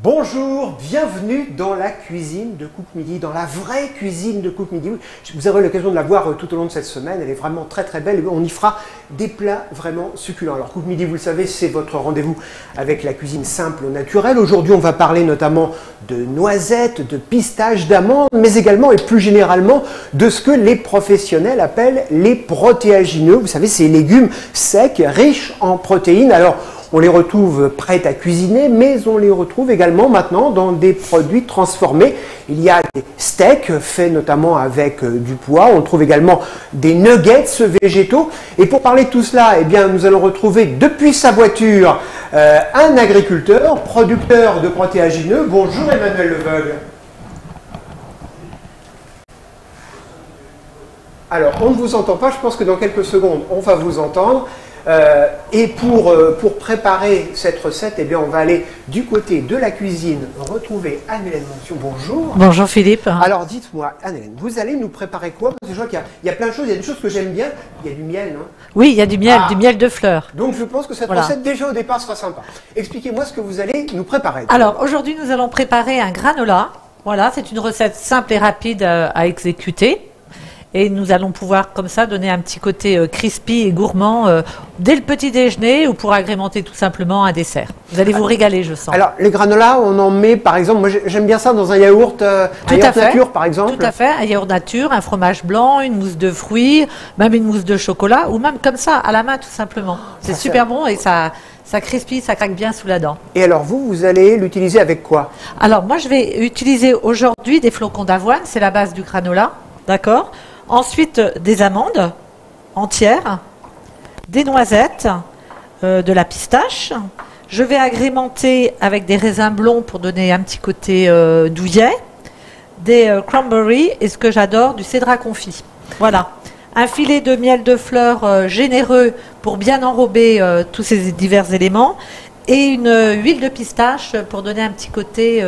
Bonjour, bienvenue dans la cuisine de Cook Midi, dans la vraie cuisine de Cook Midi. Vous aurez l'occasion de la voir tout au long de cette semaine, elle est vraiment très très belle. On y fera des plats vraiment succulents. Alors Cook Midi, vous le savez, c'est votre rendez-vous avec la cuisine simple, naturelle. Aujourd'hui, on va parler notamment de noisettes, de pistaches, d'amandes, mais également et plus généralement de ce que les professionnels appellent les protéagineux. Vous savez, ces légumes secs, riches en protéines. Alors, on les retrouve prêts à cuisiner, mais on les retrouve également maintenant dans des produits transformés. Il y a des steaks faits notamment avec du pois. On trouve également des nuggets végétaux. Et pour parler de tout cela, eh bien, nous allons retrouver depuis sa voiture un agriculteur, producteur de protéagineux. Bonjour Emmanuel Leveugle. Alors, on ne vous entend pas. Je pense que dans quelques secondes, on va vous entendre. Et pour préparer cette recette, eh bien, on va aller du côté de la cuisine retrouver Anne-Hélène Montion. Bonjour. Bonjour Philippe. Alors dites-moi, Anne-Hélène, vous allez nous préparer quoi? Parce que je vois qu'il y a plein de choses, il y a des choses que j'aime bien. Il y a du miel, non? Oui, il y a du miel de fleurs. Donc je pense que cette recette déjà au départ sera sympa. Expliquez-moi ce que vous allez nous préparer. Alors aujourd'hui nous allons préparer un granola. Voilà, c'est une recette simple et rapide à exécuter. Et nous allons pouvoir comme ça donner un petit côté crispy et gourmand dès le petit déjeuner ou pour agrémenter tout simplement un dessert. Vous allez vous régaler, je sens. Alors les granolas, on en met par exemple, moi j'aime bien ça dans un yaourt, nature par exemple. Tout à fait, un yaourt nature, un fromage blanc, une mousse de fruits, même une mousse de chocolat ou même comme ça à la main tout simplement. C'est super bon et ça crispy, ça craque bien sous la dent. Et alors vous allez l'utiliser avec quoi? Alors moi je vais utiliser aujourd'hui des flocons d'avoine, c'est la base du granola, d'accord? Ensuite, des amandes entières, des noisettes, de la pistache. Je vais agrémenter avec des raisins blonds pour donner un petit côté douillet, des cranberries et ce que j'adore, du cédrat confit. Voilà. Un filet de miel de fleurs généreux pour bien enrober tous ces divers éléments. Et une huile de pistache pour donner un petit côté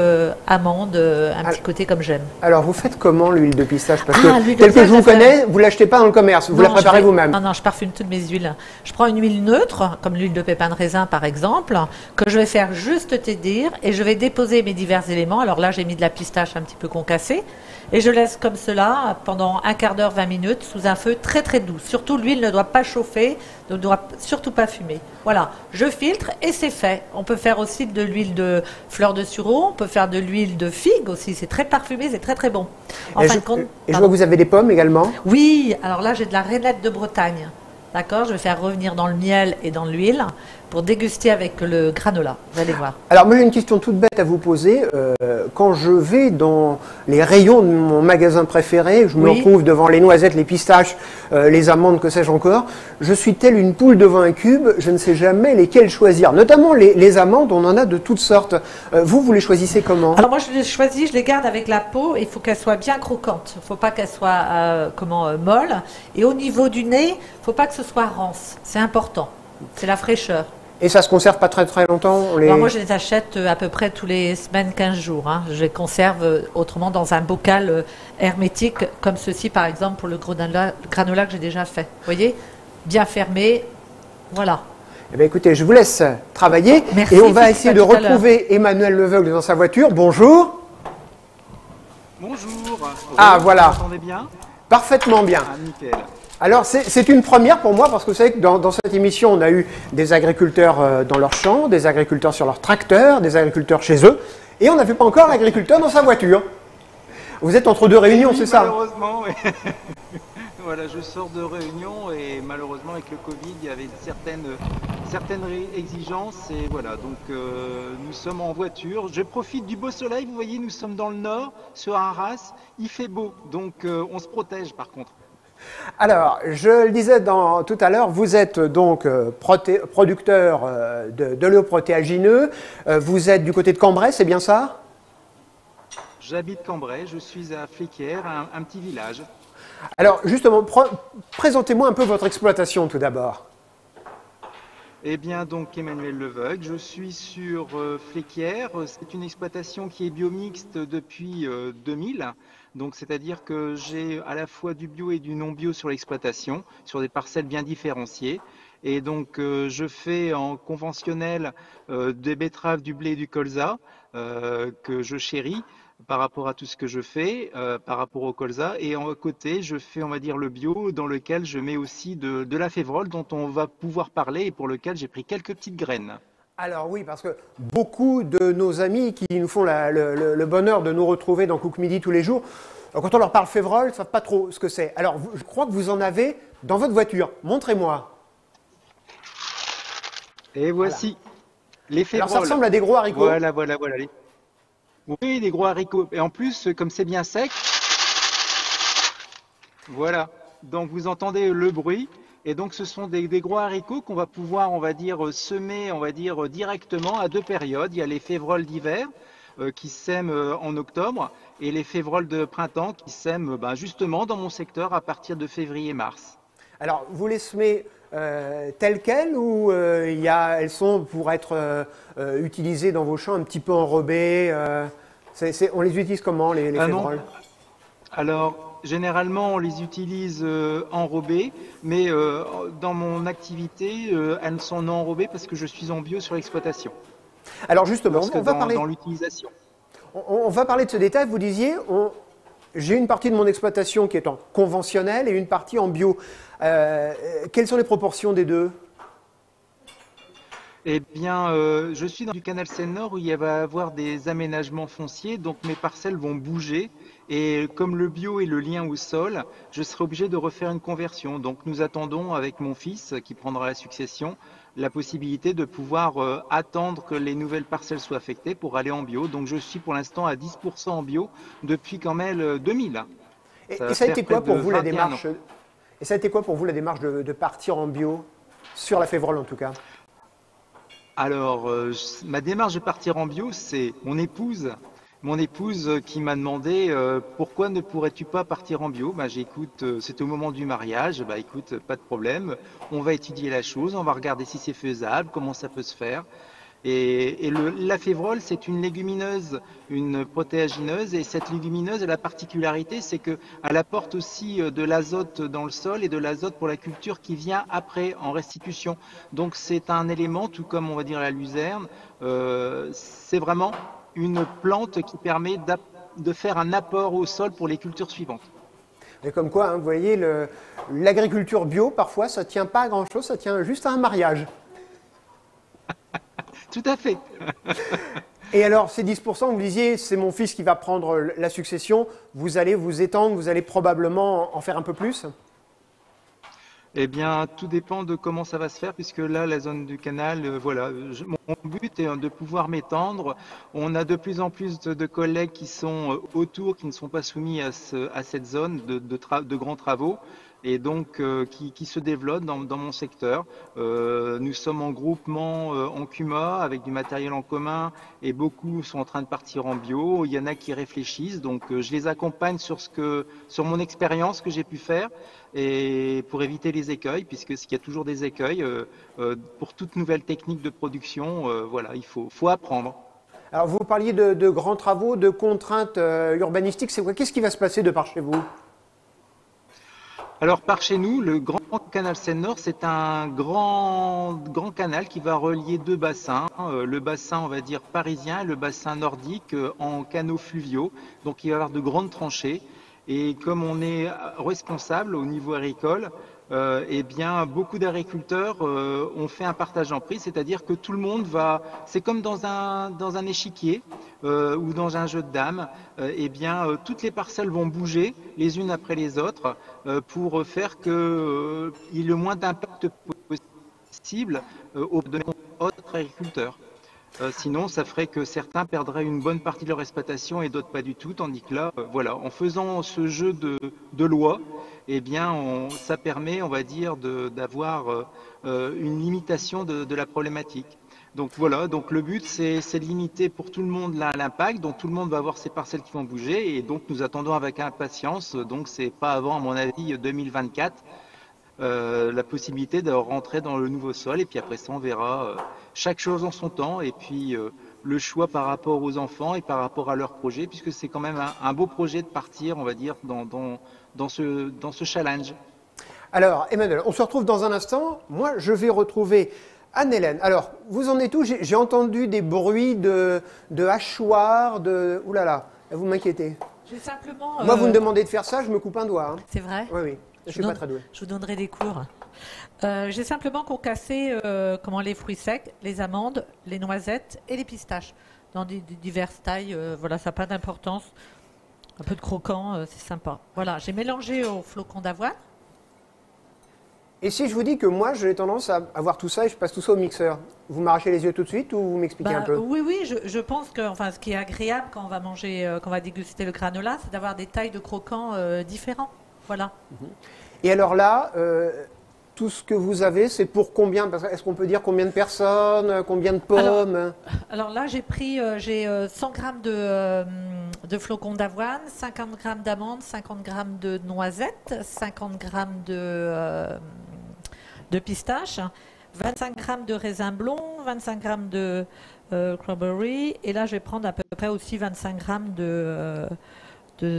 amande, un petit côté comme j'aime. Alors, vous faites comment l'huile de pistache? Parce que, tel que je vous connais, vous ne l'achetez pas dans le commerce, vous la préparez vous-même. Non, je parfume toutes mes huiles. Je prends une huile neutre, comme l'huile de pépin de raisin par exemple, que je vais faire juste tiédir et je vais déposer mes divers éléments. Alors là, j'ai mis de la pistache un petit peu concassée. Et je laisse comme cela pendant un quart d'heure, 20 minutes, sous un feu très très doux. Surtout, l'huile ne doit pas chauffer, ne doit surtout pas fumer. Voilà, je filtre et c'est fait. On peut faire aussi de l'huile de fleur de sureau, on peut faire de l'huile de figue aussi. C'est très parfumé, c'est très très bon. Et je vois que vous avez des pommes également. Oui, alors là j'ai de la rainette de Bretagne. D'accord, je vais faire revenir dans le miel et dans l'huile pour déguster avec le granola. Vous allez voir. Alors moi j'ai une question toute bête à vous poser. Quand je vais dans les rayons de mon magasin préféré, je me retrouve devant les noisettes, les pistaches, les amandes, que sais-je encore. Je suis telle une poule devant un cube, je ne sais jamais lesquelles choisir. Notamment les amandes, on en a de toutes sortes. Vous les choisissez comment? Alors moi je les choisis, je les garde avec la peau et il faut qu'elles soient bien croquantes. Il ne faut pas qu'elles soient molles. Et au niveau du nez, il ne faut pas que ce soit rance. C'est important. C'est la fraîcheur. Et ça se conserve pas très très longtemps? Alors moi je les achète à peu près tous les semaines, 15 jours. Hein. Je les conserve autrement dans un bocal hermétique, comme ceci par exemple pour le granola que j'ai déjà fait. Vous voyez? Bien fermé. Voilà. Eh bien, écoutez, je vous laisse travailler. Merci, et on va essayer de retrouver Emmanuel Leveugle dans sa voiture. Bonjour. Bonjour. Ah voilà. Vous m'entendez bien? Parfaitement bien. Ah, nickel. Alors, c'est une première pour moi parce que vous savez que dans cette émission, on a eu des agriculteurs dans leur champ, des agriculteurs sur leur tracteur, des agriculteurs chez eux, et on n'a vu pas encore l'agriculteur dans sa voiture. Vous êtes entre deux réunions, oui, c'est ça? Malheureusement, oui. Voilà, je sors de réunion et malheureusement avec le Covid, il y avait certaines exigences et voilà, donc nous sommes en voiture. Je profite du beau soleil, vous voyez, nous sommes dans le nord, sur Arras, il fait beau, donc on se protège par contre. Alors, je le disais tout à l'heure, vous êtes donc producteur de l'eau-protéagineux, vous êtes du côté de Cambrai, c'est bien ça? J'habite Cambrai, je suis à Fléquières, un petit village. Alors, justement, présentez-moi un peu votre exploitation tout d'abord. Eh bien, donc, Emmanuel Leveugle, je suis sur Fléquières. C'est une exploitation qui est biomixte depuis 2000. Donc, c'est-à-dire que j'ai à la fois du bio et du non-bio sur l'exploitation, sur des parcelles bien différenciées. Et donc, je fais en conventionnel des betteraves, du blé et du colza. que je chéris par rapport à tout ce que je fais, par rapport au colza. Et à côté, je fais, on va dire, le bio, dans lequel je mets aussi de la févrole, dont on va pouvoir parler et pour lequel j'ai pris quelques petites graines. Alors oui, parce que beaucoup de nos amis qui nous font le bonheur de nous retrouver dans Cook Midi tous les jours, quand on leur parle févrole, ils ne savent pas trop ce que c'est. Alors je crois que vous en avez dans votre voiture. Montrez-moi. Et voici les févroles. Alors ça ressemble à des gros haricots. Voilà. Oui, des gros haricots. Et en plus, comme c'est bien sec, voilà. Donc vous entendez le bruit. Et donc ce sont des gros haricots qu'on va pouvoir, on va dire, semer, on va dire, directement à deux périodes. Il y a les févroles d'hiver qui sèment en octobre et les févroles de printemps qui sèment justement dans mon secteur à partir de février-mars. Alors vous les semez telles quelles ou elles sont pour être utilisées dans vos champs un petit peu enrobées on les utilise comment les févroles? Alors, généralement, on les utilise enrobées, mais dans mon activité, elles sont non enrobées parce que je suis en bio sur l'exploitation. Alors justement, on va parler dans l'utilisation. On va parler de ce détail. Vous disiez, j'ai une partie de mon exploitation qui est en conventionnel et une partie en bio. Quelles sont les proportions des deux? Eh bien, je suis dans du canal Seine-Nord où il va y avoir des aménagements fonciers, donc mes parcelles vont bouger. Et comme le bio est le lien au sol, je serai obligé de refaire une conversion. Donc nous attendons avec mon fils, qui prendra la succession, la possibilité de pouvoir attendre que les nouvelles parcelles soient affectées pour aller en bio. Donc je suis pour l'instant à 10% en bio depuis quand même 2000. Et ça a été quoi pour vous la démarche? Et ça a été quoi pour vous la démarche de partir en bio, sur la févrole en tout cas? Alors, ma démarche de partir en bio, c'est mon épouse qui m'a demandé pourquoi ne pourrais-tu pas partir en bio. J'écoute, c'était au moment du mariage, écoute, pas de problème, on va étudier la chose, on va regarder si c'est faisable, comment ça peut se faire. Et la févrole, c'est une légumineuse, une protéagineuse, et cette légumineuse, la particularité, c'est qu'elle apporte aussi de l'azote dans le sol et de l'azote pour la culture qui vient après en restitution. Donc c'est un élément, tout comme on va dire la luzerne, c'est vraiment une plante qui permet de faire un apport au sol pour les cultures suivantes. Et comme quoi, vous voyez, l'agriculture bio, parfois, ça ne tient pas à grand-chose, ça tient juste à un mariage. Tout à fait. Et alors, ces 10%, vous disiez, c'est mon fils qui va prendre la succession. Vous allez vous étendre, vous allez probablement en faire un peu plus? Eh bien, tout dépend de comment ça va se faire, puisque là, la zone du canal, mon but est de pouvoir m'étendre. On a de plus en plus de collègues qui sont autour, qui ne sont pas soumis à cette zone de grands travaux, et donc qui se développent dans mon secteur. Nous sommes en groupement en CUMA avec du matériel en commun, et beaucoup sont en train de partir en bio. Il y en a qui réfléchissent, donc je les accompagne sur mon expérience que j'ai pu faire, et pour éviter les écueils, puisque s'il y a toujours des écueils, pour toute nouvelle technique de production, il faut apprendre. Alors vous parliez de grands travaux, de contraintes urbanistiques, c'est quoi? Qu'est-ce qui va se passer de par chez vous? Alors par chez nous, le grand canal Seine-Nord, c'est un grand canal qui va relier deux bassins, le bassin on va dire parisien et le bassin nordique en canaux fluviaux. Donc il va y avoir de grandes tranchées. Et comme on est responsable au niveau agricole, eh bien beaucoup d'agriculteurs ont fait un partage en prix, c'est-à-dire que tout le monde c'est comme dans un échiquier ou dans un jeu de dames, eh bien toutes les parcelles vont bouger les unes après les autres pour faire qu'il y ait le moins d'impact possible aux autres agriculteurs. Sinon, ça ferait que certains perdraient une bonne partie de leur exploitation et d'autres pas du tout, tandis que là, en faisant ce jeu de loi, eh bien, ça permet, on va dire, d'avoir une limitation de la problématique. Donc voilà, donc le but, c'est de limiter pour tout le monde l'impact, donc tout le monde va avoir ses parcelles qui vont bouger, et donc nous attendons avec impatience, donc c'est pas avant, à mon avis, 2024, la possibilité de rentrer dans le nouveau sol, et puis après ça on verra chaque chose en son temps, et puis le choix par rapport aux enfants et par rapport à leur projet, puisque c'est quand même un beau projet de partir, on va dire, dans ce challenge. Alors Emmanuel, on se retrouve dans un instant. Moi je vais retrouver Anne-Hélène, alors, vous en êtes où? J'ai entendu des bruits de hachoirs, de... Ouh là là, vous m'inquiétez. J'ai simplement... Moi, vous me demandez de faire ça, je me coupe un doigt. Hein. C'est vrai? Oui, oui, je suis pas très doué. Je vous donnerai des cours. J'ai simplement concassé les fruits secs, les amandes, les noisettes et les pistaches dans des diverses tailles. Voilà, ça n'a pas d'importance. Un peu de croquant, c'est sympa. Voilà, j'ai mélangé au flocon d'avoine. Et si je vous dis que moi, j'ai tendance à avoir tout ça et je passe tout ça au mixeur, vous m'arrachez les yeux tout de suite ou vous m'expliquez un peu? Oui, je pense que ce qui est agréable quand on va manger, quand on va déguster le granola, c'est d'avoir des tailles de croquants différents. Voilà. Et alors là, tout ce que vous avez, c'est pour combien? Est-ce qu'on peut dire combien de personnes, combien de pommes? Alors là, j'ai pris 100 grammes de flocons d'avoine, 50 grammes d'amandes, 50 grammes de noisettes, 50 grammes de pistaches, 25 grammes de raisins blonds, 25 grammes de cranberry, et là, je vais prendre à peu près aussi 25 grammes de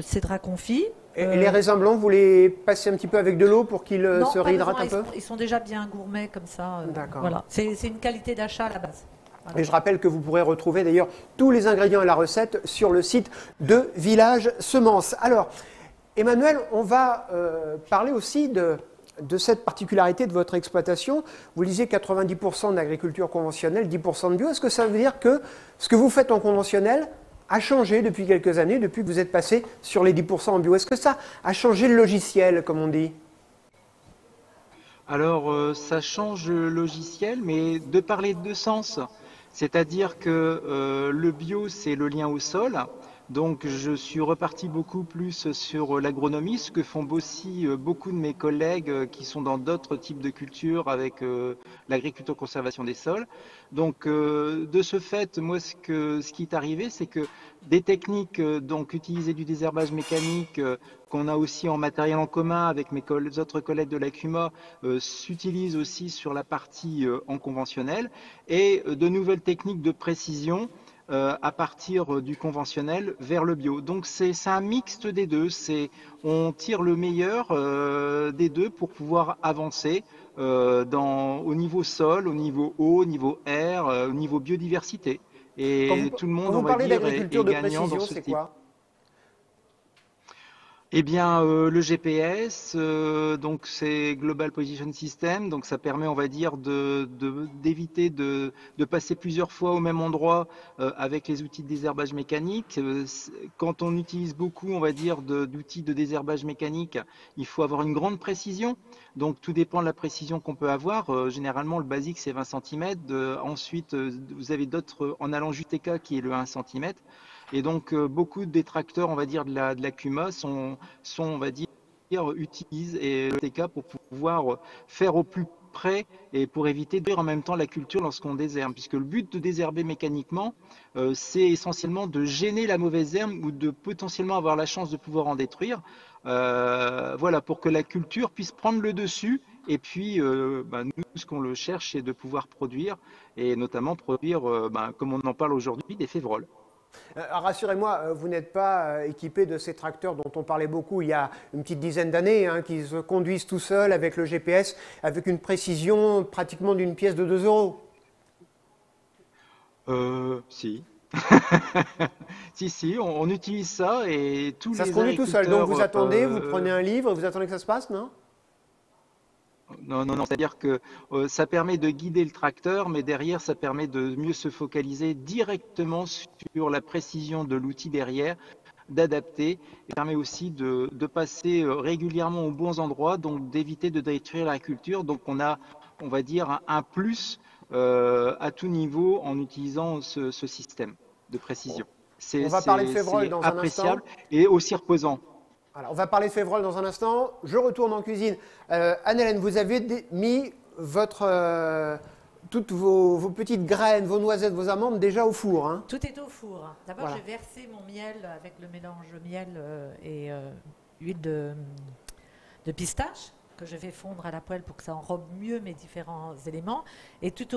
cédra confit. Et les raisins blancs, vous les passez un petit peu avec de l'eau pour qu'ils se réhydratent un peu? Ils sont déjà bien gourmets comme ça. D'accord. Voilà. C'est une qualité d'achat à la base. Voilà. Et je rappelle que vous pourrez retrouver d'ailleurs tous les ingrédients et la recette sur le site de Village Semences. Alors, Emmanuel, on va parler aussi de cette particularité de votre exploitation. Vous disiez 90% d'agriculture conventionnelle, 10% de bio. Est-ce que ça veut dire que ce que vous faites en conventionnel a changé depuis quelques années, depuis que vous êtes passé sur les 10% en bio? Est-ce que ça a changé le logiciel, comme on dit? Alors, ça change le logiciel, mais de parler de deux sens. C'est-à-dire que le bio, c'est le lien au sol. Donc, je suis reparti beaucoup plus sur l'agronomie, ce que font aussi beaucoup de mes collègues qui sont dans d'autres types de cultures avec l'agriculture conservation des sols. Donc, de ce fait, moi, ce qui est arrivé, c'est que des techniques, donc utiliser du désherbage mécanique, qu'on a aussi en matériel en commun avec mes autres collègues de la CUMA, s'utilisent aussi sur la partie en conventionnel, et de nouvelles techniques de précision à partir du conventionnel vers le bio. Donc c'est un mixte des deux, on tire le meilleur des deux pour pouvoir avancer au niveau sol, au niveau eau, au niveau air, au niveau biodiversité. Et tout le monde, on va dire, est gagnant dans ce type. Quoi? Eh bien, le GPS, donc c'est Global Position System, donc ça permet, on va dire, d'éviter de passer plusieurs fois au même endroit avec les outils de désherbage mécanique. Quand on utilise beaucoup, on va dire, d'outils de désherbage mécanique, il faut avoir une grande précision. Donc tout dépend de la précision qu'on peut avoir. Généralement, le basique c'est 20 cm. Ensuite, vous avez d'autres en allant JTK qui est le 1 cm. Et donc, beaucoup de détracteurs, on va dire, de la CUMA sont, on va dire, utilisent le TK pour pouvoir faire au plus près et pour éviter de détruire en même temps la culture lorsqu'on désherbe. Puisque le but de désherber mécaniquement, c'est essentiellement de gêner la mauvaise herbe ou de potentiellement avoir la chance de pouvoir en détruire. Voilà, pour que la culture puisse prendre le dessus. Et puis, nous, ce qu'on le cherche, c'est de pouvoir produire, et notamment produire, comme on en parle aujourd'hui, des févroles. Rassurez-moi, vous n'êtes pas équipé de ces tracteurs dont on parlait beaucoup il y a une petite dizaine d'années, hein, qui se conduisent tout seuls avec le GPS, avec une précision pratiquement d'une pièce de 2 euros. Si. Si, on utilise ça et tous les agriculteurs... Ça se conduit tout seul, donc vous attendez, vous prenez un livre, vous attendez que ça se passe, non? Non, c'est-à-dire que ça permet de guider le tracteur, mais derrière, ça permet de mieux se focaliser directement sur la précision de l'outil derrière, d'adapter, et permet aussi de passer régulièrement aux bons endroits, donc d'éviter de détruire la culture. Donc on a, on va dire, un plus à tout niveau en utilisant ce système de précision. On va parler de févroles dans un instant. Et aussi reposant. Alors, on va parler de févroles dans un instant. Je retourne en cuisine. Anne-Hélène, vous avez mis toutes vos petites graines, vos noisettes, vos amandes déjà au four. Hein? Tout est au four. D'abord, j'ai versé mon miel avec le mélange miel et huile de pistache. que je vais fondre à la poêle pour que ça enrobe mieux mes différents éléments. Et tout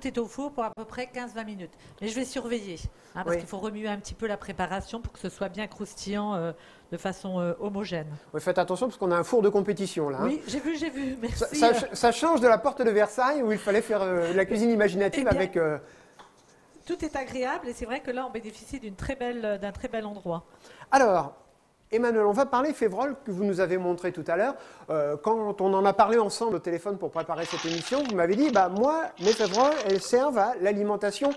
est au four pour à peu près 15-20 minutes. Mais je vais surveiller, hein, parce Oui. qu'il faut remuer un petit peu la préparation pour que ce soit bien croustillant de façon homogène. Oui, faites attention parce qu'on a un four de compétition là. Hein. Oui, j'ai vu, Ça, merci. ça change de la porte de Versailles où il fallait faire la cuisine imaginative Eh bien, avec. Tout est agréable et c'est vrai que là, on bénéficie d'un très bel endroit. Alors, Emmanuel, on va parler févrole que vous nous avez montré tout à l'heure. Quand on en a parlé ensemble au téléphone pour préparer cette émission, vous m'avez dit, bah moi, mes févroles, elles servent à l'alimentation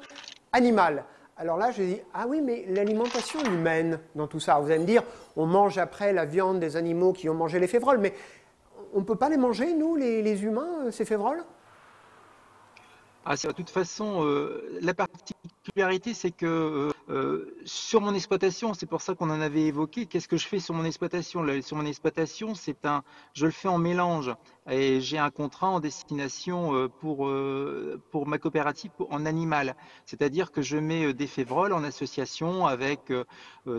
animale. Alors là, j'ai dit, ah oui, mais l'alimentation humaine dans tout ça. Vous allez me dire, on mange après la viande des animaux qui ont mangé les févroles, mais on ne peut pas les manger, nous, les humains, ces févroles? Ah, de toute façon, la particularité, c'est que sur mon exploitation, c'est pour ça qu'on en avait évoqué. Qu'est-ce que je fais sur mon exploitation? Sur mon exploitation, je le fais en mélange et j'ai un contrat en destination pour ma coopérative en animal. C'est-à-dire que je mets des févroles en association avec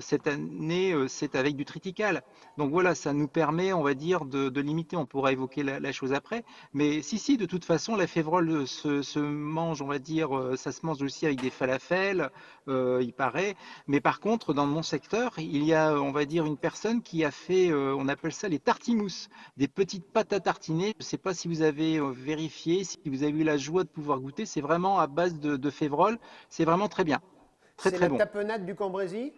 cette année, c'est avec du triticale. Donc voilà, ça nous permet, on va dire, de limiter. On pourra évoquer la chose après. Mais si, de toute façon, la févrole se mange, on va dire, ça se mange aussi avec des falafels, il paraît. Mais par contre, dans mon secteur, il y a, on va dire, une personne qui a fait, on appelle ça les tartimousse, des petites pâtes à tartiner. Je ne sais pas si vous avez vérifié, si vous avez eu la joie de pouvoir goûter. C'est vraiment à base de févrole. C'est vraiment très bien. Très, C'est très la bon. tapenade du Cambrésis?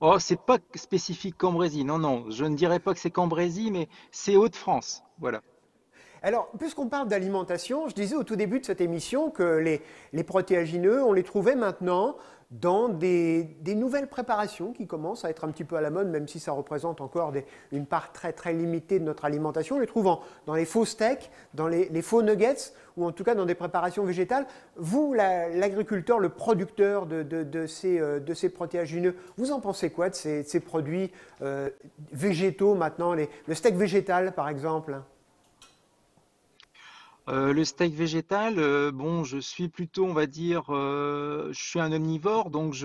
Oh, c'est pas spécifique Cambrésis. Non, non, je ne dirais pas que c'est Cambrésis, mais c'est Hauts-de-France. Voilà. Alors, puisqu'on parle d'alimentation, je disais au tout début de cette émission que les protéagineux, on les trouvait maintenant dans des nouvelles préparations qui commencent à être un petit peu à la mode, même si ça représente encore une part très très limitée de notre alimentation. On les trouve dans les faux steaks, dans les faux nuggets, ou en tout cas dans des préparations végétales. Vous, l'agriculteur, le producteur de ces protéagineux, vous en pensez quoi de ces produits végétaux maintenant, le steak végétal par exemple? Le steak végétal, bon, je suis plutôt, on va dire, je suis un omnivore, donc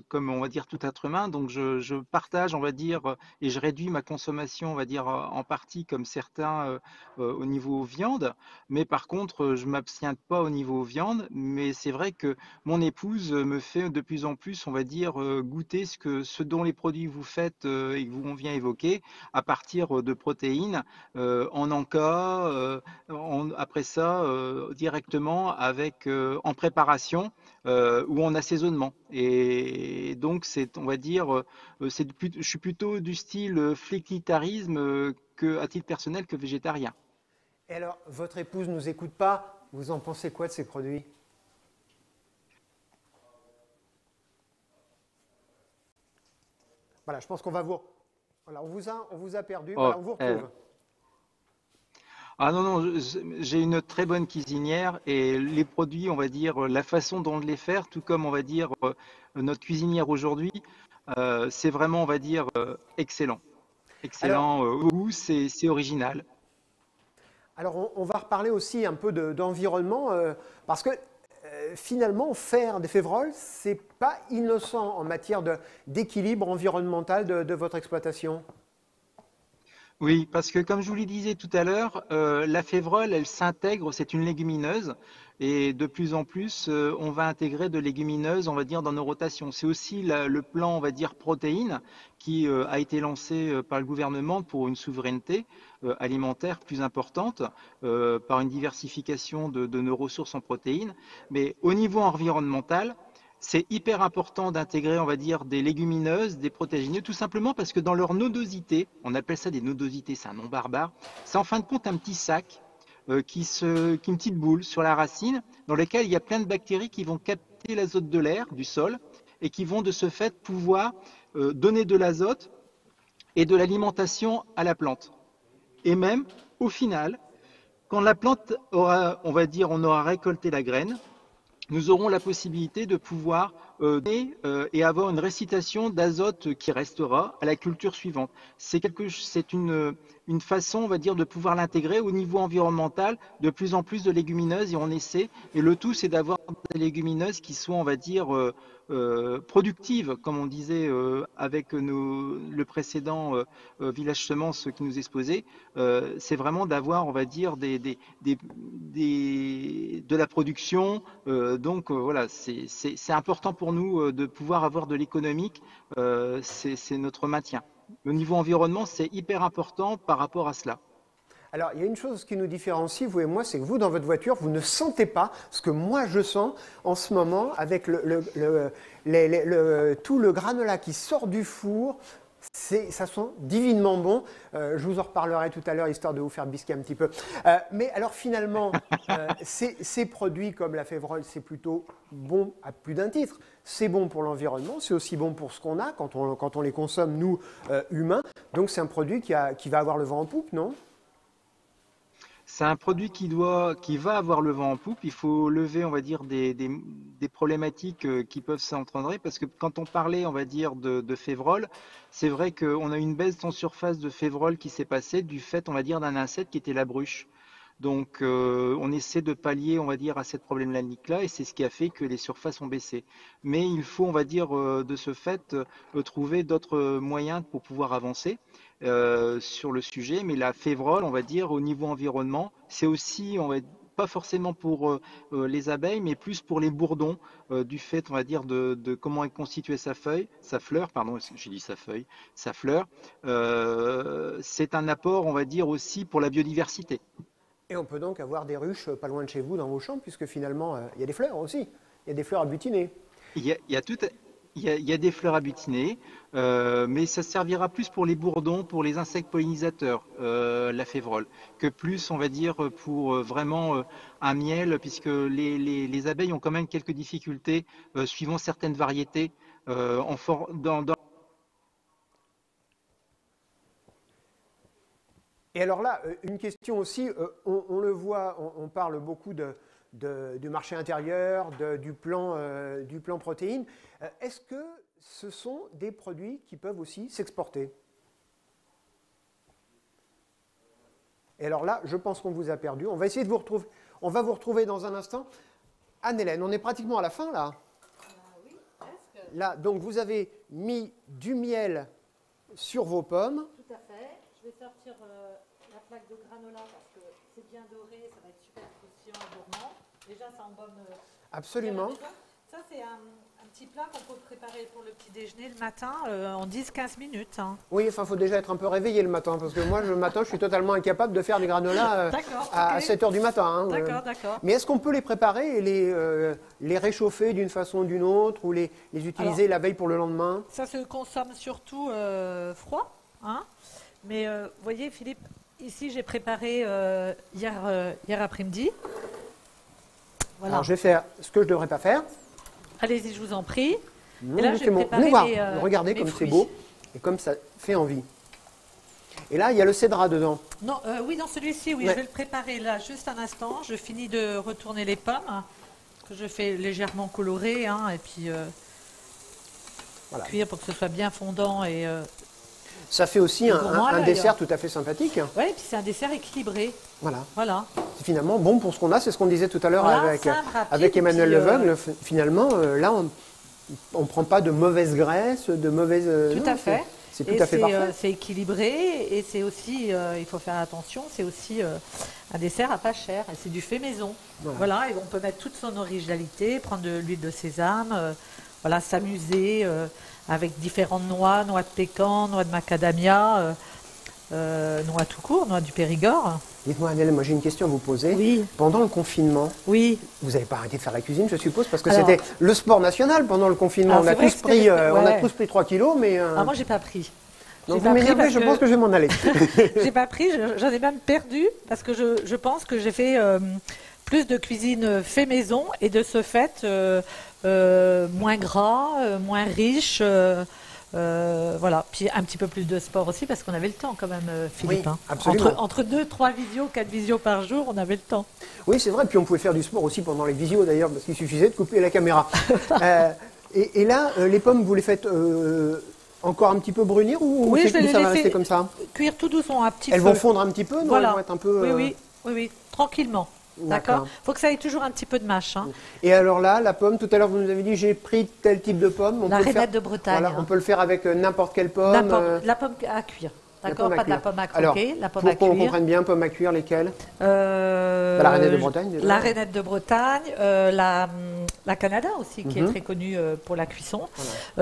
comme on va dire tout être humain, donc je partage, on va dire, et je réduis ma consommation, on va dire, en partie comme certains au niveau viande. Mais par contre, je m'abstiens pas au niveau viande. Mais c'est vrai que mon épouse me fait de plus en plus, on va dire, goûter ce dont les produits vous faites et que on vient évoquer à partir de protéines en encas. Après ça directement avec en préparation ou en assaisonnement. Et donc on va dire, je suis plutôt du style flexitarisme que à titre personnel que végétarien. Et alors, votre épouse ne nous écoute pas, vous en pensez quoi de ces produits? Voilà, je pense qu'on va vous... Voilà, on vous a perdu, Oh, voilà, on vous retrouve. Ah non, non, j'ai une très bonne cuisinière et les produits, on va dire, la façon dont de les faire, tout comme on va dire notre cuisinière aujourd'hui, c'est vraiment, on va dire, excellent. Alors, Excellent au goût, c'est original. on va reparler aussi un peu d'environnement, parce que finalement, faire des févroles, c'est pas innocent en matière d'équilibre environnemental de votre exploitation. Oui, parce que comme je vous le disais tout à l'heure, la févrole, elle s'intègre, c'est une légumineuse, et de plus en plus, on va intégrer de légumineuses, on va dire, dans nos rotations. C'est aussi le plan, on va dire, protéines, qui a été lancé par le gouvernement pour une souveraineté alimentaire plus importante, par une diversification de nos ressources en protéines. Mais au niveau environnemental, c'est hyper important d'intégrer, on va dire, des légumineuses, des protéagineux, tout simplement parce que dans leur nodosité, on appelle ça des nodosités, c'est un nom barbare, c'est en fin de compte un petit sac qui est une petite boule sur la racine, dans lequel il y a plein de bactéries qui vont capter l'azote de l'air, du sol, et qui vont de ce fait pouvoir donner de l'azote et de l'alimentation à la plante. Et même, au final, quand la plante aura, on va dire, on aura récolté la graine, nous aurons la possibilité de pouvoir et avoir une récitation d'azote qui restera à la culture suivante. C'est une façon, on va dire, de pouvoir l'intégrer au niveau environnemental, de plus en plus de légumineuses et on essaie. Et le tout, c'est d'avoir des légumineuses qui soient, on va dire, productives, comme on disait avec le précédent village semence qui nous exposait. C'est vraiment d'avoir, on va dire, de la production. Voilà, c'est important pour nous de pouvoir avoir de l'économique. C'est notre maintien. Au niveau environnement, c'est hyper important par rapport à cela. Alors, il y a une chose qui nous différencie, vous et moi, c'est que vous, dans votre voiture, vous ne sentez pas ce que moi je sens en ce moment avec tout le granola qui sort du four. Ça sent divinement bon. Je vous en reparlerai tout à l'heure, histoire de vous faire bisquer un petit peu. Mais alors finalement, ces produits comme la Févrole, c'est plutôt bon à plus d'un titre. C'est bon pour l'environnement, c'est aussi bon pour ce qu'on a quand on les consomme, nous, humains. Donc c'est un produit qui va avoir le vent en poupe, non ? C'est un produit qui va avoir le vent en poupe. Il faut lever, on va dire, des problématiques qui peuvent s'entraîner parce que quand on parlait, on va dire, de févrole, c'est vrai qu'on a une baisse en surface de févrole qui s'est passée du fait, on va dire, d'un insecte qui était la bruche. Donc, on essaie de pallier, on va dire, à cette problématique-là, et c'est ce qui a fait que les surfaces ont baissé. Mais il faut, on va dire, de ce fait, trouver d'autres moyens pour pouvoir avancer sur le sujet. Mais la févrole, on va dire, au niveau environnement, c'est aussi, pas forcément pour les abeilles, mais plus pour les bourdons, du fait, on va dire, de comment est constituée sa fleur, pardon, j'ai dit sa feuille, sa fleur. C'est un apport, on va dire, aussi pour la biodiversité. Et on peut donc avoir des ruches pas loin de chez vous, dans vos champs, puisque finalement, il y a des fleurs aussi. Il y a des fleurs à butiner. Il y a des fleurs à butiner, mais ça servira plus pour les bourdons, pour les insectes pollinisateurs, la févrole, que plus, on va dire, pour vraiment un miel, puisque les abeilles ont quand même quelques difficultés suivant certaines variétés. Et alors là, une question aussi, on le voit, on parle beaucoup du marché intérieur, du plan protéines. Est-ce que ce sont des produits qui peuvent aussi s'exporter? Et alors là, je pense qu'on vous a perdu. On va essayer de vous retrouver. On va vous retrouver dans un instant. Anne-Hélène, on est pratiquement à la fin là. Oui, presque. Là, donc vous avez mis du miel sur vos pommes. Tout à fait. Je vais sortir la plaque de granola parce que c'est bien doré, ça va être super croustillant et gourmand. Déjà, ça embaume. Absolument. Ça, c'est un petit plat qu'on peut préparer pour le petit déjeuner le matin en 10-15 minutes. Hein. Oui, enfin, il faut déjà être un peu réveillé le matin, parce que moi, le matin, je suis totalement incapable de faire des granolas à 7 h du matin. Hein. D'accord. Mais est-ce qu'on peut les préparer et les réchauffer d'une façon ou d'une autre, ou les utiliser la veille pour le lendemain? Ça se consomme surtout froid. Hein. Mais vous voyez, Philippe, ici, j'ai préparé hier après-midi. Voilà. Alors, je vais faire ce que je ne devrais pas faire. Allez-y, je vous en prie. Non, et là, je vais préparer regardez mes comme fruits. c'est beau et comme ça fait envie. Et là, il y a le cédra dedans. Non, oui, dans celui-ci, oui, Ouais. je vais le préparer là, juste un instant. Je finis de retourner les pommes, que je fais légèrement colorer, hein, et puis Voilà. cuire pour que ce soit bien fondant. Et Ça fait aussi gourmand à un l'œil, dessert hein. tout à fait sympathique. ouais, et puis c'est un dessert équilibré. Voilà. Voilà. C'est finalement bon pour ce qu'on a. C'est ce qu'on disait tout à l'heure Voilà, avec, simple, rapide, avec Emmanuel et puis, Leveugle. Finalement, là, on ne prend pas de mauvaise graisse, de mauvaise... Tout non, à fait. C'est tout à fait parfait. C'est équilibré et c'est aussi, il faut faire attention, c'est aussi un dessert à pas cher. Et c'est du fait maison. Voilà, et on peut mettre toute son originalité, prendre de l'huile de sésame, voilà, s'amuser avec différentes noix, noix de pécan, noix de macadamia, noix tout court, noix du Périgord. Dites-moi, Annelle, moi j'ai une question à vous poser. Oui. Pendant le confinement, Oui. vous n'avez pas arrêté de faire la cuisine, je suppose, parce que Alors- c'était le sport national pendant le confinement. Alors, On a, c'est vrai tous que pris, c'était- on a ouais. tous pris 3 kilos, mais... Ah, moi, j'ai pas pris. donc J'ai vous pas pris m'énervez, parce je pense que je vais m'en aller. J'ai pas pris, j'en ai même perdu parce que je pense que j'ai fait plus de cuisine fait maison et de ce fait moins gras, moins riche. Voilà, puis un petit peu plus de sport aussi parce qu'on avait le temps quand même, Philippe. Oui, hein. absolument. Entre 2, 3 visios, 4 visios par jour, on avait le temps. Oui, c'est vrai, puis on pouvait faire du sport aussi pendant les visios d'ailleurs, parce qu'il suffisait de couper la caméra. Et là, les pommes, vous les faites encore un petit peu brunir ou Oui, c'est je vais ou les ça va laisser rester comme ça? cuire tout doucement, un petit Elles feu. vont fondre un petit peu, non? Voilà. Elles vont être un peu. Oui, tranquillement. D'accord. Faut que ça ait toujours un petit peu de mâche. Hein. Et alors là, la pomme, tout à l'heure vous nous avez dit j'ai pris tel type de pomme. La peut le rainette faire, de Bretagne. voilà, on peut le faire avec n'importe quelle pomme. La pomme à cuire. D'accord, pomme à pas de la cuire. pomme à Alors, croquer, la pomme pour à qu'on cuire. comprenne bien, pomme à cuire, lesquelles? La rainette de Bretagne, déjà. La rainette de Bretagne, la Canada aussi, qui est très connue pour la cuisson.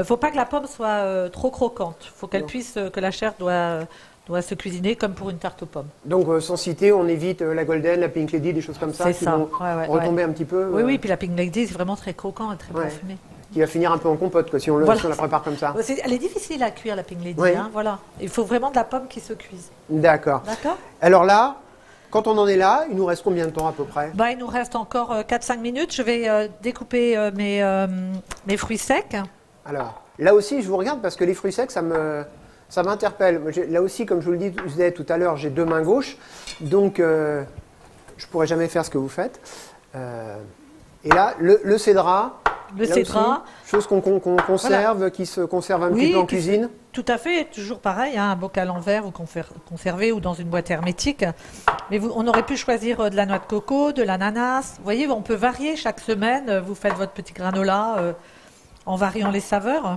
Faut pas que la pomme soit trop croquante. Faut qu'elle puisse, que la chair doit se cuisiner comme pour une tarte aux pommes. Donc, sans citer, on évite la Golden, la Pink Lady, des choses comme ça C'est qui ça. vont retomber un petit peu. Oui, puis la Pink Lady, c'est vraiment très croquant et très parfumé. Qui va finir un peu en compote, quoi, si on la prépare comme ça. Elle est difficile à cuire, la Pink Lady. Oui. Hein, voilà. Il faut vraiment de la pomme qui se cuise. D'accord. D'accord. Alors là, quand on en est là, il nous reste combien de temps à peu près? Il nous reste encore 4-5 minutes. Je vais découper mes fruits secs. Alors, là aussi, je vous regarde parce que les fruits secs, ça m'interpelle. Là aussi, comme je vous le disais tout à l'heure, j'ai deux mains gauches, donc je pourrais jamais faire ce que vous faites. Et là, le cédra. Le cédra. Aussi, chose qu'on conserve, qui se conserve un petit peu en cuisine. Tout à fait, toujours pareil, hein, un bocal en verre ou conservé ou dans une boîte hermétique. Mais on aurait pu choisir de la noix de coco, de l'ananas. Vous voyez, on peut varier chaque semaine. Vous faites votre petit granola en variant les saveurs.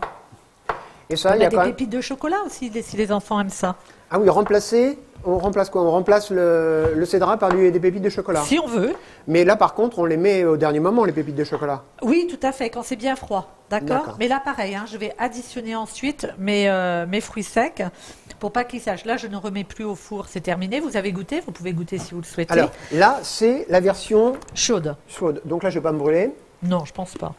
Et ça, il y a des pépites de chocolat aussi, si les enfants aiment ça. Ah oui, on remplace quoi? On remplace le cédra par des pépites de chocolat. Si on veut. Mais là, par contre, on les met au dernier moment, les pépites de chocolat. Oui, tout à fait, quand c'est bien froid. D'accord. Mais là, pareil, hein, je vais additionner ensuite mes fruits secs pour pas qu'ils sèchent. Là, je ne remets plus au four, c'est terminé. Vous avez goûté, vous pouvez goûter si vous le souhaitez. Alors, là, c'est la version chaude. Donc là, je ne vais pas me brûler. Non, je pense pas.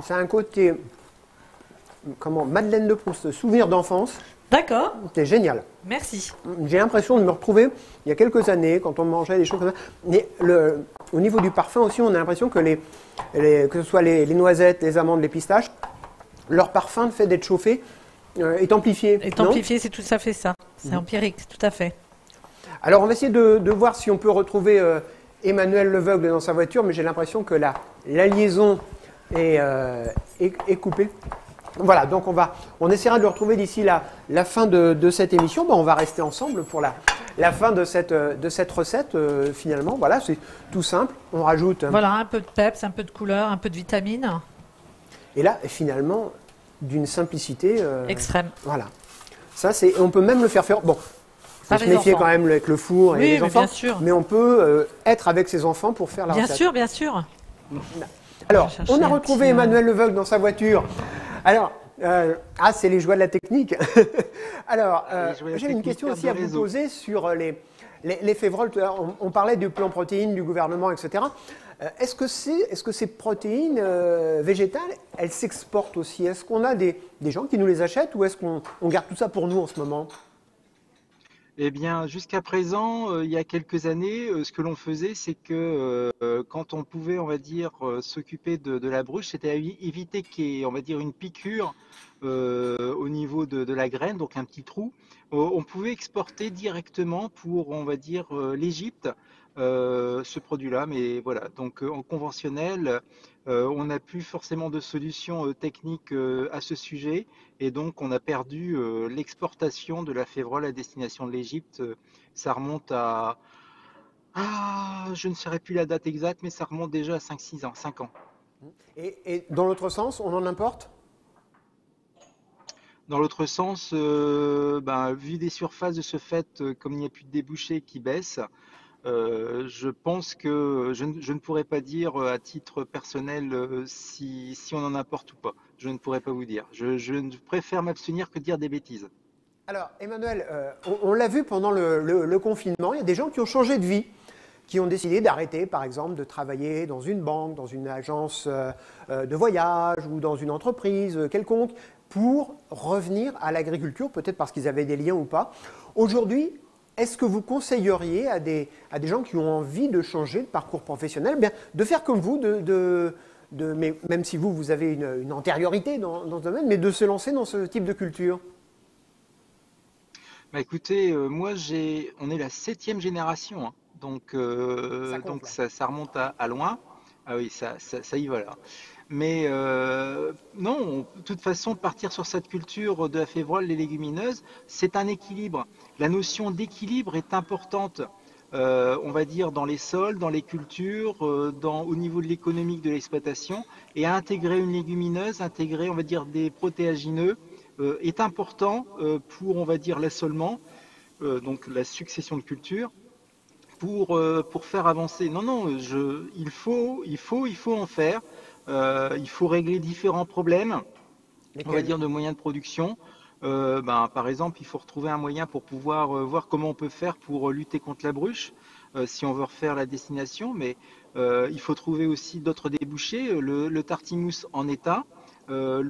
C'est un côté, Madeleine de Proust, souvenir d'enfance. D'accord. C'est génial. Merci. J'ai l'impression de me retrouver il y a quelques années, quand on mangeait des choses comme ça. Mais au niveau du parfum aussi, on a l'impression que que ce soit les noisettes, les amandes, les pistaches, leur parfum, le fait d'être chauffé, est amplifié. Est amplifié, c'est tout à fait ça. C'est empirique, tout à fait. Alors, on va essayer de voir si on peut retrouver Emmanuel Leveugle dans sa voiture, mais j'ai l'impression que la liaison est coupée. Voilà, donc on essaiera de le retrouver d'ici la fin de cette émission. On va rester ensemble pour la fin de cette recette, finalement. Voilà, c'est tout simple. On rajoute... Voilà, un peu de peps, un peu de couleur, un peu de vitamine. Et là, finalement, d'une simplicité... extrême. Voilà. Ça, on peut même le faire faire... Bon, il faut se méfier quand même avec le four et les enfants. Bien sûr. Mais on peut être avec ses enfants pour faire la recette. Bien sûr. Alors, on a retrouvé Emmanuel Leveugle dans sa voiture. Alors, c'est les joies de la technique. Alors, j'ai une question aussi à vous poser sur les févroles. On parlait du plan protéines du gouvernement, etc. Est-ce que ces protéines végétales, elles s'exportent aussi? Est-ce qu'on a des gens qui nous les achètent ou est-ce qu'on garde tout ça pour nous en ce moment? Eh bien, jusqu'à présent, il y a quelques années, ce que l'on faisait, c'est que quand on pouvait, on va dire, s'occuper de la bruche, c'était éviter qu'il y ait, on va dire, une piqûre au niveau de la graine, donc un petit trou. On pouvait exporter directement pour, on va dire, l'Égypte, ce produit-là. Mais voilà, donc en conventionnel, on n'a plus forcément de solution technique à ce sujet. Et donc, on a perdu l'exportation de la févrole à destination de l'Égypte. Ça remonte à... je ne saurais plus la date exacte, mais ça remonte déjà à 5-6 ans, 5 ans. Et dans l'autre sens, on en importe? Dans l'autre sens, vu des surfaces de ce fait, comme il n'y a plus de débouchés qui baissent, je pense que je ne pourrais pas dire à titre personnel si on en importe ou pas. Je ne pourrais pas vous dire. Je préfère m'abstenir que de dire des bêtises. Alors, Emmanuel, on l'a vu pendant le confinement, il y a des gens qui ont changé de vie, qui ont décidé d'arrêter, par exemple, de travailler dans une banque, dans une agence de voyage ou dans une entreprise quelconque, pour revenir à l'agriculture, peut-être parce qu'ils avaient des liens ou pas. Aujourd'hui, est-ce que vous conseilleriez à des gens qui ont envie de changer de parcours professionnel, de faire comme vous, mais même si vous avez une antériorité dans ce domaine, mais de se lancer dans ce type de culture? Écoutez, moi on est la 7e génération, hein, donc ça remonte à loin. Ah oui, ça y va là. Mais non, de toute façon, partir sur cette culture de la févrole, les légumineuses, c'est un équilibre. La notion d'équilibre est importante, on va dire, dans les sols, dans les cultures, au niveau de l'économique de l'exploitation. Et intégrer une légumineuse, intégrer, on va dire, des protéagineux, est important pour, on va dire, l'assolement, donc la succession de cultures pour faire avancer. Non, non, il faut en faire. Il faut régler différents problèmes, on va Lesquels? dire de moyens de production. Par exemple, il faut retrouver un moyen pour pouvoir voir comment on peut faire pour lutter contre la bruche, si on veut refaire la destination. Mais il faut trouver aussi d'autres débouchés. Le tartimousse en état,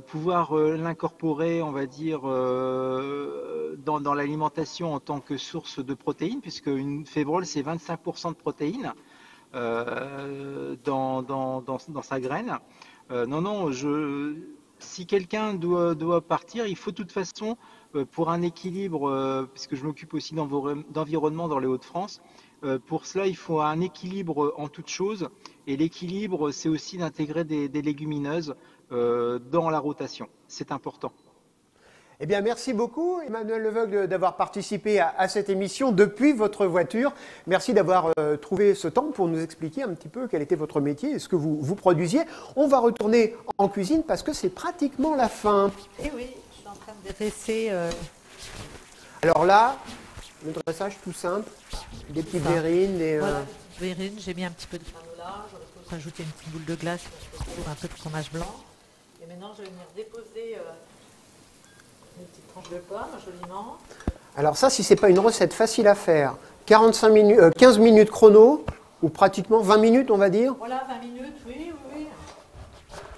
pouvoir l'incorporer, on va dire, dans l'alimentation en tant que source de protéines, puisque une févrole, c'est 25% de protéines dans sa graine. Non, non, si quelqu'un doit partir, il faut de toute façon, pour un équilibre, puisque je m'occupe aussi d'environnement dans les Hauts-de-France, pour cela, il faut un équilibre en toute chose. Et l'équilibre, c'est aussi d'intégrer des légumineuses dans la rotation. C'est important. Eh bien, merci beaucoup, Emmanuel Leveugle, d'avoir participé à cette émission depuis votre voiture. Merci d'avoir trouvé ce temps pour nous expliquer un petit peu quel était votre métier et ce que vous produisiez. On va retourner en cuisine parce que c'est pratiquement la fin. Eh oui, je suis en train de dresser. Alors là, le dressage tout simple, des petites verrines, des... Voilà, des petites verrines. J'ai mis un petit peu de granola. J'aurais pu rajouter une petite boule de glace pour un peu de fromage blanc. Et maintenant, je vais venir déposer une petite tranche de pomme, joliment. Alors ça, si ce n'est pas une recette facile à faire, 45 minutes, 15 minutes chrono, ou pratiquement 20 minutes, on va dire. Voilà, 20 minutes, oui, oui, oui.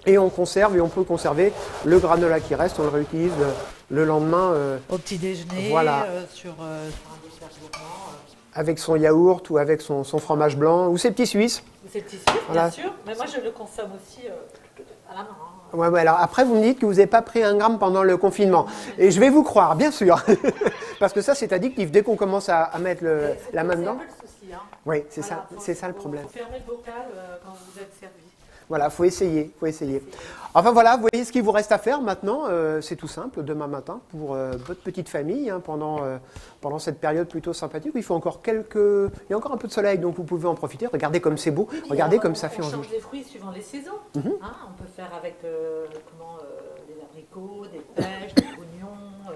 Et on conserve, et on peut conserver le granola qui reste, on le réutilise le lendemain. Au petit déjeuner, voilà. sur un dessert gourmand. Avec son yaourt ou avec son fromage blanc ou ses petits Suisses. Ou ses petits sucres, Voilà. bien sûr. Mais moi, je le consomme aussi à la main. Hein. Ouais, ouais, alors après, vous me dites que vous n'avez pas pris 1 gramme pendant le confinement. Et je vais vous croire, bien sûr. Parce que ça, c'est addictif. Dès qu'on commence à mettre la main dedans. C'est un peu le souci. Hein. Oui, c'est Voilà, ça le problème. Il faut fermer le bocal quand vous êtes servi. Voilà, faut essayer, faut essayer. Enfin voilà, vous voyez ce qu'il vous reste à faire maintenant. C'est tout simple, demain matin, pour votre petite famille, hein, pendant cette période plutôt sympathique. Il faut encore il y a encore un peu de soleil, donc vous pouvez en profiter. Regardez comme c'est beau, regardez comme ça fait envie. On change des fruits suivant les saisons. Hein, on peut faire avec des abricots, des pêches, des oignons,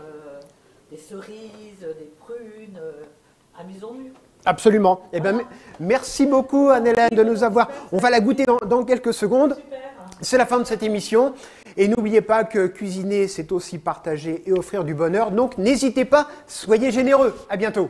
des cerises, des prunes. Amusons-nous. Absolument. Eh ben, merci beaucoup Anne-Hélène de nous avoir... On va la goûter dans quelques secondes. C'est la fin de cette émission. Et n'oubliez pas que cuisiner, c'est aussi partager et offrir du bonheur. Donc n'hésitez pas, soyez généreux. À bientôt.